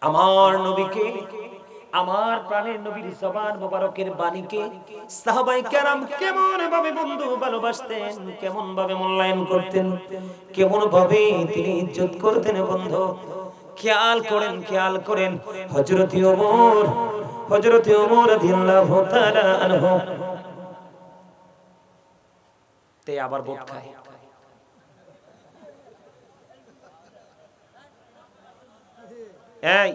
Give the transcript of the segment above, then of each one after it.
আমার নবীকে, আমার প্রাণের নবীর জবান মোবারকের বাণীকে সাহাবায়ে কেরাম কেমন ভাবে বন্ধু ভালোবাসতেন, কেমন ভাবে মূল্যায়ন করতেন, কেমন ভাবে তিনি ইজ্জত করতেন বন্ধু। খেয়াল করেন, খেয়াল করেন। হযরতে ওমর রাদিয়াল্লাহু তাআলা আনহু তে আবার বোট খায়। এই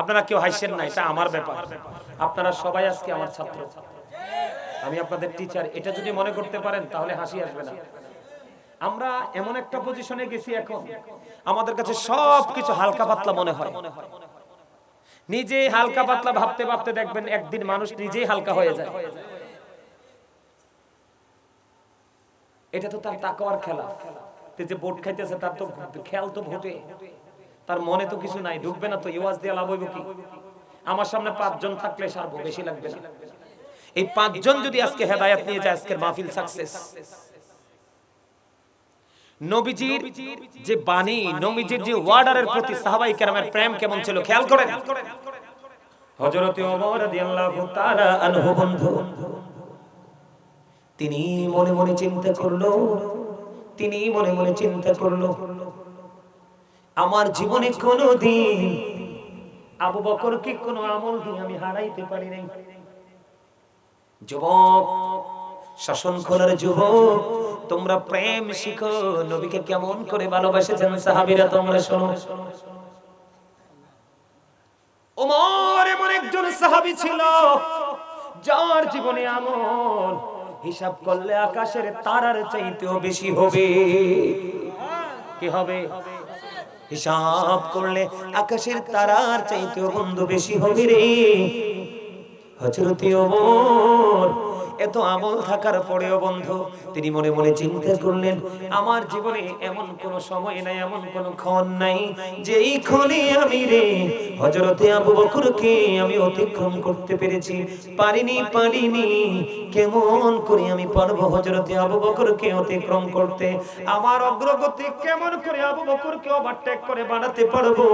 আপনারা কেউ হাসছেন না, এটা আমার ব্যাপার। আপনারা সবাই আজকে আমার ছাত্র, আমি আপনাদের টিচার। এটা যদি মনে করতে পারেন তাহলে হাসি আসবে না। আমরা এমন একটা পজিশনে গেছি এখন, আমাদের কাছে সবকিছু হালকা পাতলা মনে হয়। নিজে হালকা পাতলা ভাবতে ভাবতে দেখবেন একদিন মানুষ নিজেই হালকা হয়ে যায়। এটা তো তার তাকওয়ার খেলা। যে বোট খাইতেছে তার তো খেয়াল তো ভোটে, তার মনে তো কিছু নাই, ঢুকবে না তো। ইওয়াজ দিয়ে লাভ হইব কি? আমার সামনে 5 জন থাকলে সারবো, বেশি লাগবে না। এই 5 জন যদি আজকে হেদায়েত নিয়ে যায়, আজকের মাহফিল সাকসেস। নবীজির যে বাণী, নবীজির যে ওয়ার্ডারের প্রতি সাহাবায়ে কেরামের প্রেম কেমন ছিল খেয়াল করেন। হযরত ওমর রাদিয়াল্লাহু তাআলা আনহু বন্ধু, তিনি মনে মনে চিন্তা করলো, তিনি মনে মনে চিন্তা করলো, আমার জীবনে কোনোদিন আবু বকরকে কোনো আমল দিয়ে আমি হারাইতে পারি নাই। যুবক, শাসন খোলার যুবক, তোমরা প্রেম শিখো, নবীকে কেমন করে ভালোবাসেছেন সাহাবীরা তোমরা শোনো। ওমর এমন একজন সাহাবী ছিল যার জীবনে আমল হিসাব করলে আকাশের তারার চাইতেও বেশি হবে। কি হবে? হিসাব করলে আকাশের তারার চাইতেও বন্ধু বেশি হবে রে। হযরত ওমর এত আমল থাকার পরেও বন্ধু তিনি মনে মনে চিন্তা করলেন, আমার জীবনে এমন কোন সময় নাই, এমন কোন ক্ষণ নাই যেই ক্ষণে আমি রে হযরতে আবু বকরকে আমি অতিক্রম করতে পেরেছি। পারিনি। কেমন করে আমি পারবো হযরতে আবু বকরকে অতিক্রম করতে? আমার অগ্রগতি কেমন করে আবু বকরকে ওভারটেক করে বাড়াতে পারবো?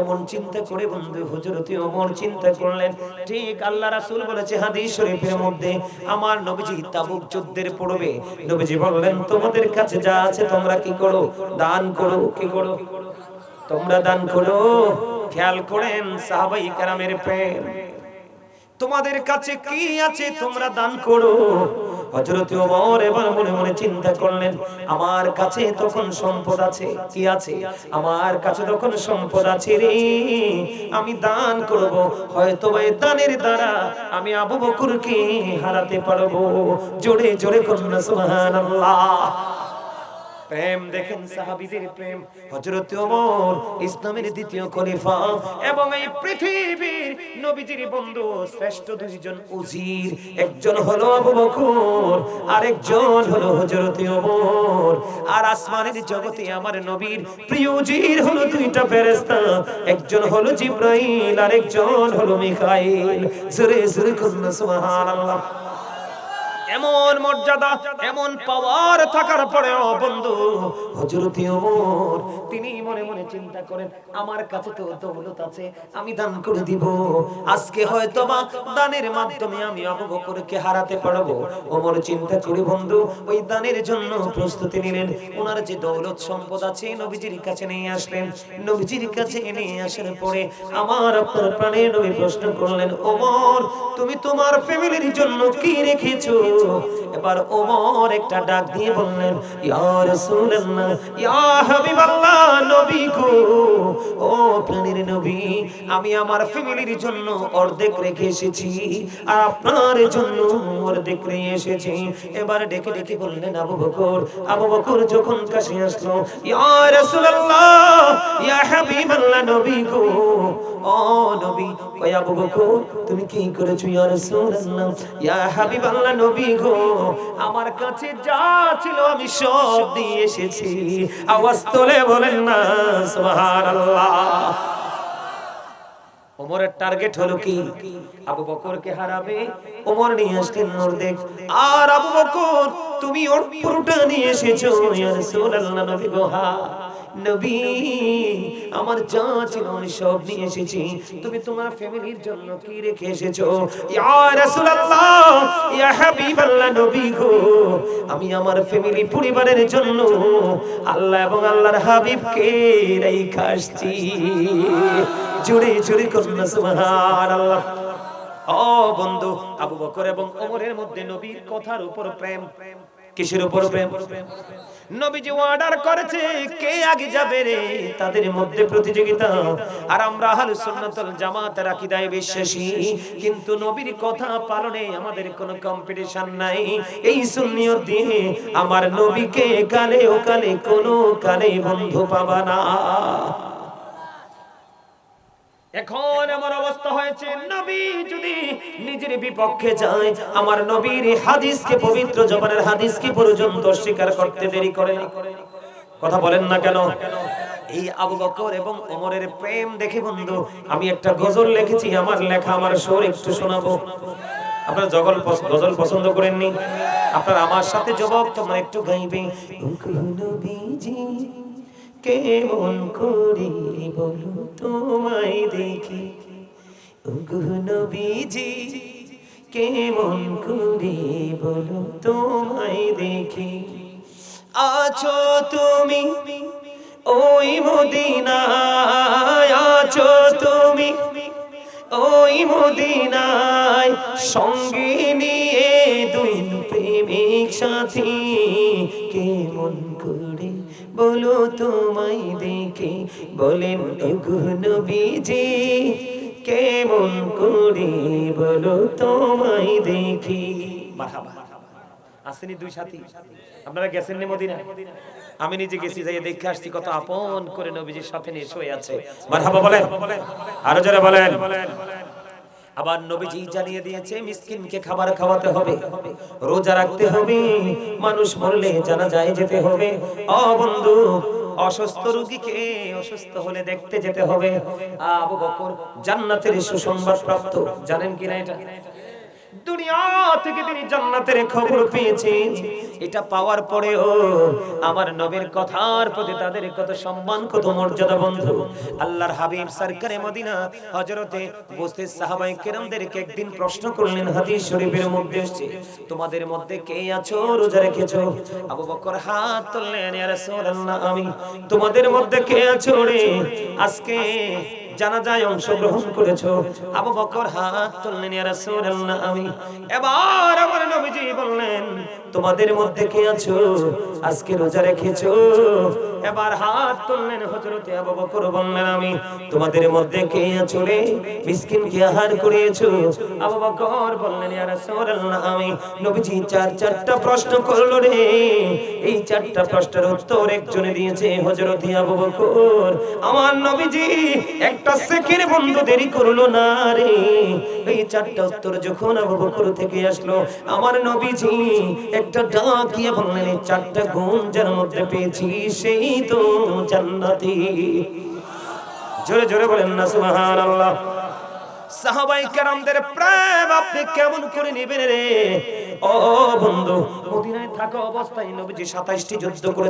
এমন চিন্তা করে বন্ধু হযরতে ওমর চিন্তা করলেন, ঠিক আল্লাহ রাসূল বলেছে হাদিস শরীফের মধ্যে, আমার নবীজি তাবুক যুদ্ধের পড়বে, নবীজি বললেন তোমাদের কাছে যা আছে তোমরা কি করো? দান করো। কি করো? তোমরা দান করো। খেয়াল করেন সাহাবায়ে কেরামের প্রেম, তোমাদের কাছে কি আছে তোমরা দান করো। হযরত ওমর এবার মনে মনে চিন্তা করলেন, আমার কাছে তখন সম্পদ আছে। কি আছে? আমার কাছে তখন সম্পদ আছে রে, আমি দান করব, হয়তো এই দানের দ্বারা আমি আবু বকরকে হারাতে পারবো। জোরে জোরে করুন সুবহানাল্লাহ। প্রেম দেখেন সাহাবীদের প্রেম। হযরত ওমর ইসলামের দ্বিতীয় খলিফা এবং এই পৃথিবীর নবীজির বন্ধু শ্রেষ্ঠ দুইজন উজির, একজন হলো আবু বকর, আরেকজন হলো হযরত ওমর। আর আসমানের জগতে আমার নবীর প্রিয় উজির হলো দুইটা ফেরেশতা, একজন হলো জিবরাইল, আরেকজন হলো মিকাইল। জোরে জোরে করুন সুবহানাল্লাহ। এমন মর্যাদা, এমন পাওয়ার থাকার পরেও বন্ধু হযরত ওমর তিনি মনে মনে চিন্তা করেন, আমার কাছে তো দৌলত আছে, আমি দান করে দিব। আজকে হয়তোবা দানের মাধ্যমে আমি আবু বকরকে হারাতে পারবো। ওমর চিন্তা করে বন্ধু ওই দানের জন্য প্রস্তুতি নিলেন। ওনার যে দৌলত সম্পদ আছে নবীজির কাছে নিয়ে আসলেন। নবীজির কাছে এনে আসার পরে আমার আপনার প্রাণের নবী প্রশ্ন করলেন, ওমর তুমি তোমার ফ্যামিলির জন্য কি রেখেছো? এবার ওমর একটা ডাক দিয়ে বললেন, ইয়া রাসূলুল্লাহ, ইয়া হাবিবাল্লাহ, নবী গো, ও প্রাণের নবী, আমি আমার ফ্যামিলির জন্য অর্ধেক রেখে এসেছি, আর আপনার জন্য অর্ধেক নিয়ে এসেছি। এবার ডেকে ডেকে বললেন আবু বকর। আবু বকর যখন কাছে আসলো, ইয়া রাসূলুল্লাহ, ইয়া হাবিবাল্লাহ, নবী গো, ও নবী, ওই আবু বকর তুমি কি করেছো? ইয়া রাসূলুল্লাহ, ইয়া হাবিবাল্লাহ, নবী গো, আমার কাছে যা ছিল আমি সব দিয়ে এসেছি। আওয়াজ তোলে বলেন না সুবহানাল্লাহ। ওমরের টার্গেট হলো কি? আবু বকরকে হারাবে। ওমর নিয়ে আসলেন অর্ধেক। আর আবু বকর তুমি ওর পুরোটা নিয়ে এসেছো। ইয়া রাসূলুল্লাহ, নবী গো, হ্যাঁ। নবী আমার যা ছিল আমি সব নিয়ে এসেছি, তুমি তোমার ফ্যামিলির জন্য কি রেখে এসেছো? ইয়া রাসূলুল্লাহ, ইয়া হাবিবাল্লাহ, নবী গো, আমি আমার ফ্যামিলি পরিবারের জন্য আল্লাহ এবং আল্লাহর হাবিবকে রেখে আসছি। জোরে জোরে করুন সুবহানাল্লাহ। ও বন্ধু, আবু বকর এবং ওমরের মধ্যে নবীর কথার উপর প্রেম। কিসের উপর প্রেম? নবীজি অর্ডার করেছে কে আগে যাবে রে, তাদের মধ্যে প্রতিযোগিতা। আর আমরা আহলুস সুন্নাত ওয়াল জামাতের আকীদায় বিশ্বাসী, কিন্তু নবীর কথা পালনে আমাদের কোনো কম্পিটিশন নাই। এই সুন্নিয়ত দিয়ে আমার নবীকে কালে ও কালে কোনো কালে বন্ধু পাবা না। এখন আমার অবস্থা হয়েছে, নবী যদি নিজের বিপক্ষে যায়, আমার নবীর হাদিসকে, পবিত্র জবানের হাদিসকে পর্যন্ত স্বীকার করতে দেরি করে না। কথা বলেন না কেন? এই আবু বকর এবং ওমরের প্রেম দেখে বন্ধু আমি একটা গজল লিখেছি, আমার লেখা, আমার সুর একটু শোনাবো। আপনারা গজল পছন্দ করেননি? আপনারা আমার সাথে যুবক তোমরা একটু গাইবে। নবীজি কেমন করে বলো তোমায় দেখি, ওগো নবীজি কেমন করে বলো তোমায় দেখি, আছো তুমি ওই মদিনায়, আছো তুমি ওই মদিনায়, সঙ্গে নিয়ে দুই প্রেমিক সাথী, কেমন করে বলো তোমায় দেখি, বলেন ওগো নবীজি কেমন করে বলো তোমায় দেখি। মারহাবা। আসেনি দুই সাথী? আপনারা গেছেন নি মদিনায়? আমি নিজে গেছি, যাই দেখে আসছি কত আপন করে নবীজির সাথে নিয়ে শুয়ে আছে। মারহাবা বলেন, আরো জোরে বলেন। আবার নবীজি জানিয়ে দিয়েছে মিসকিনকে খাবার খাওয়াতে হবে, রোজা রাখতে হবে, মানুষ মরলে জানাজায় যেতে হবে। ও বন্ধু, অসুস্থ রোগীকে অসুস্থ হলে দেখতে যেতে হবে। আবু বকর জান্নাতের সুসংবাদ প্রাপ্ত, জানেন কিনা এটা? দুনিয়া থেকে তিনি জান্নাতের খবর পেয়েছেন। এটা পাওয়ার পরেও আমার নবীর কথার প্রতি তাদের কত সম্মান, কত মর্যাদা। বন্ধু, আল্লাহর হাবিব সরকারে মদিনা হযরতে বুঝতে সাহাবায়ে কেরামদেরকে একদিন প্রশ্ন করলেন, হাদিস শরীফের মধ্যে এসেছে, তোমাদের মধ্যে কে আছো রোজা রেখেছো? আবু বকর হাত তুললেন, ইয়া রাসূলুল্লাহ আমি। তোমাদের মধ্যে কে আছো রে আজকে জানাজায় অংশগ্রহণ করেছো? আবু বকর হাত তুললেন, ইয়া রাসূলুল্লাহ আমি। এবার আমার নবীজি বললেন, তোমাদের মধ্যে কে আছো আজকে রোজা রেখেছো? এবার হাত তুললেন হযরতে আবু বকর, বললেন আমি। তোমাদের মধ্যে কে আছো রে মিসকিনকে আহার করিয়েছো? আবু বকর বললেন, ইয়া রাসূলুল্লাহ আমি। নবীজি চারটা প্রশ্ন করলো রে, এই চারটা প্রশ্নের উত্তর একজনে দিয়েছে হযরতে আবু বকর। আমার নবীজি একটা সেকেন্ড বন্ধু দেরি করলো না রে। এই চারটা উত্তর যখন আবু বকর থেকে আসলো, আমার নবীজি একটা ডাক দিয়ে বললেন, এই চারটা গুণ যার মধ্যে পেয়েছি সেই তো জান্নাতি। জোরে জোরে বলেন না সুবহানাল্লাহ। সাহাবায়ে কেরামদের প্রেম আপনি কেমন করে নেবেন রে? ও বন্ধু, মদিনায় থাকা অবস্থায় নবীজি 27টি যুদ্ধ করে